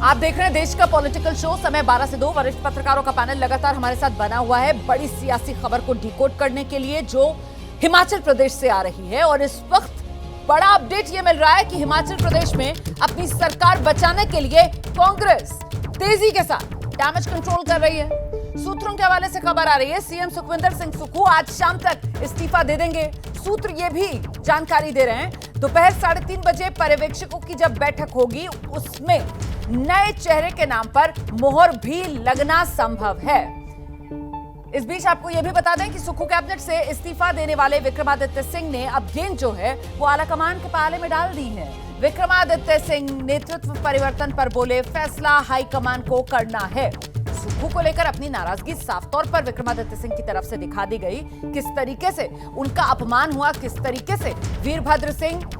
आप देख रहे हैं देश का पॉलिटिकल शो समय 12 से 2। वरिष्ठ पत्रकारों का पैनल लगातार हमारे साथ बना हुआ है बड़ी सियासी खबर को डिकोड करने के लिए जो हिमाचल प्रदेश से आ रही है। और इस वक्त बड़ा अपडेट ये मिल रहा है कि हिमाचल प्रदेश में अपनी सरकार बचाने के लिए कांग्रेस तेजी के साथ डैमेज कंट्रोल कर रही है। सूत्रों के हवाले से खबर आ रही है सीएम सुखविंदर सिंह सुक्खू आज शाम तक इस्तीफा दे देंगे। सूत्र ये भी जानकारी दे रहे हैं दोपहर 3:30 बजे पर्यवेक्षकों की जब बैठक होगी उसमें नए चेहरे के नाम पर मोहर भी लगना संभव है। इस बीच आपको यह भी बता दें कि सुक्खू कैबिनेट से इस्तीफा देने वाले विक्रमादित्य सिंह ने अब गेंद जो है वो आलाकमान के पाले में डाल दी है। विक्रमादित्य सिंह नेतृत्व परिवर्तन पर बोले फैसला हाईकमान को करना है। सुक्खू को लेकर अपनी नाराजगी साफ तौर पर विक्रमादित्य सिंह की तरफ से दिखा दी गई। किस तरीके से उनका अपमान हुआ, किस तरीके से वीरभद्र सिंह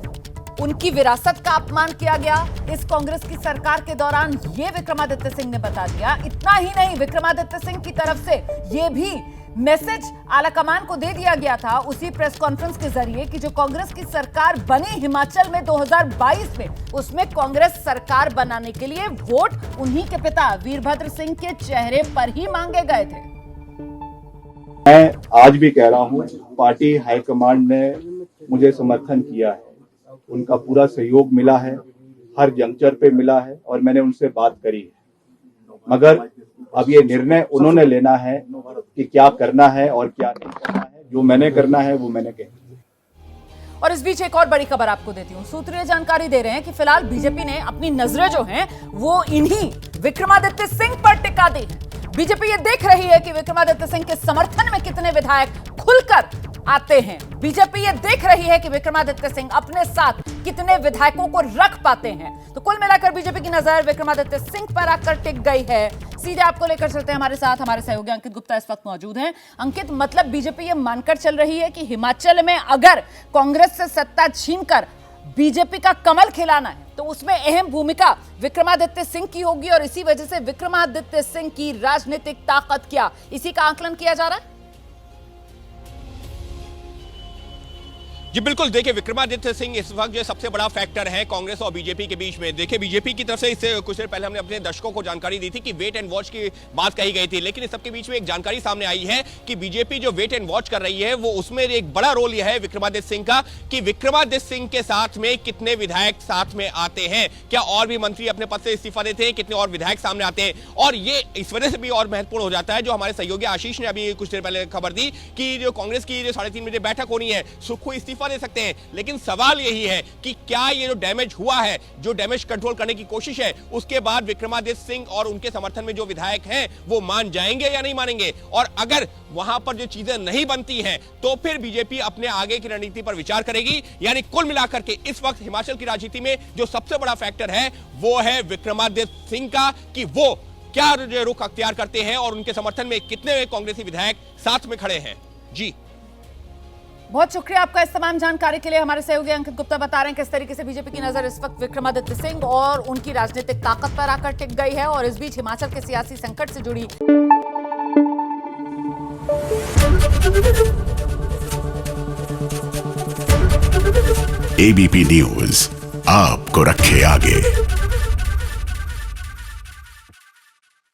उनकी विरासत का अपमान किया गया इस कांग्रेस की सरकार के दौरान, ये विक्रमादित्य सिंह ने बता दिया। इतना ही नहीं, विक्रमादित्य सिंह की तरफ से ये भी मैसेज आलाकमान को दे दिया गया था उसी प्रेस कॉन्फ्रेंस के जरिए कि जो कांग्रेस की सरकार बनी हिमाचल में 2022 में, उसमें कांग्रेस सरकार बनाने के लिए वोट उन्हीं के पिता वीरभद्र सिंह के चेहरे पर ही मांगे गए थे। मैं आज भी कह रहा हूं, पार्टी हाईकमांड ने मुझे समर्थन किया है, उनका पूरा सहयोग मिला है, हर जंक्चर पे मिला है और मैंने उनसे बात करी है। मगर अब ये निर्णय उन्होंने लेना है कि क्या करना है और क्या नहीं करना है। जो मैंने करना है वो मैंने कह दिया। और इस बीच एक और बड़ी खबर आपको देती हूं। सूत्र ये जानकारी दे रहे हैं कि फिलहाल बीजेपी ने अपनी नजरें जो हैं वो इन्हीं विक्रमादित्य सिंह पर टिका दी है। बीजेपी ये देख रही है कि विक्रमादित्य सिंह के समर्थन में कितने विधायक खुलकर आते हैं। बीजेपी ये देख रही है कि विक्रमादित्य सिंह अपने साथ कितने विधायकों को रख पाते हैं। तो कुल मिलाकर बीजेपी की नजर विक्रमादित्य सिंह पर आकर टिक गई है। सीधे आपको लेकर चलते हैं हमारे साथ, हमारे सहयोगी अंकित गुप्ता इस वक्त मौजूद हैं। अंकित, मतलब बीजेपी ये मानकर चल रही है कि हिमाचल में अगर कांग्रेस से सत्ता छीनकर बीजेपी का कमल खिलाना है तो उसमें अहम भूमिका विक्रमादित्य सिंह की होगी और इसी वजह से विक्रमादित्य सिंह की राजनीतिक ताकत क्या, इसी का आकलन किया जा रहा है। जी बिल्कुल, देखिए विक्रमादित्य सिंह इस वक्त जो सबसे बड़ा फैक्टर है कांग्रेस और बीजेपी के बीच में। देखिए बीजेपी की तरफ से इससे कुछ देर पहले हमने अपने दर्शकों को जानकारी दी थी कि वेट एंड वॉच की बात कही गई थी, लेकिन इस सबके बीच में एक जानकारी सामने आई है कि बीजेपी जो वेट एंड वॉच कर रही है वो उसमें एक बड़ा रोल यह है विक्रमादित्य सिंह का कि विक्रमादित्य सिंह के साथ में कितने विधायक साथ में आते हैं, क्या और भी मंत्री अपने पद से इस्तीफा देते हैं, कितने और विधायक सामने आते हैं। और ये इस वजह से भी और महत्वपूर्ण हो जाता है, जो हमारे सहयोगी आशीष ने अभी कुछ देर पहले खबर दी कि जो कांग्रेस की जो 3:30 बजे बैठक होनी है, सुक्खू इस्तीफा दे सकते हैं। लेकिन सवाल यही है कि क्या ये जो डैमेज हुआ है, जो डैमेज कंट्रोल करने की कोशिश है, उसके बाद विक्रमादित्य सिंह और उनके समर्थन में जो विधायक हैं वो मान जाएंगे या नहीं मानेंगे। और अगर वहां पर जो चीजें नहीं बनती हैं तो फिर बीजेपी अपने आगे की रणनीति पर विचार करेगी। यानी कुल मिलाकर के इस वक्त हिमाचल की राजनीति में जो सबसे बड़ा फैक्टर है वो है विक्रमादित्य सिंह का कि वो क्या रुख अख्तियार करते हैं और उनके समर्थन में कितने कांग्रेसी विधायक साथ में खड़े हैं। जी बहुत शुक्रिया आपका इस तमाम जानकारी के लिए। हमारे सहयोगी अंकित गुप्ता बता रहे हैं किस तरीके से बीजेपी की नजर इस वक्त विक्रमादित्य सिंह और उनकी राजनीतिक ताकत पर आकर टिक गई है। और इस बीच हिमाचल के सियासी संकट से जुड़ी एबीपी न्यूज आपको रखे आगे।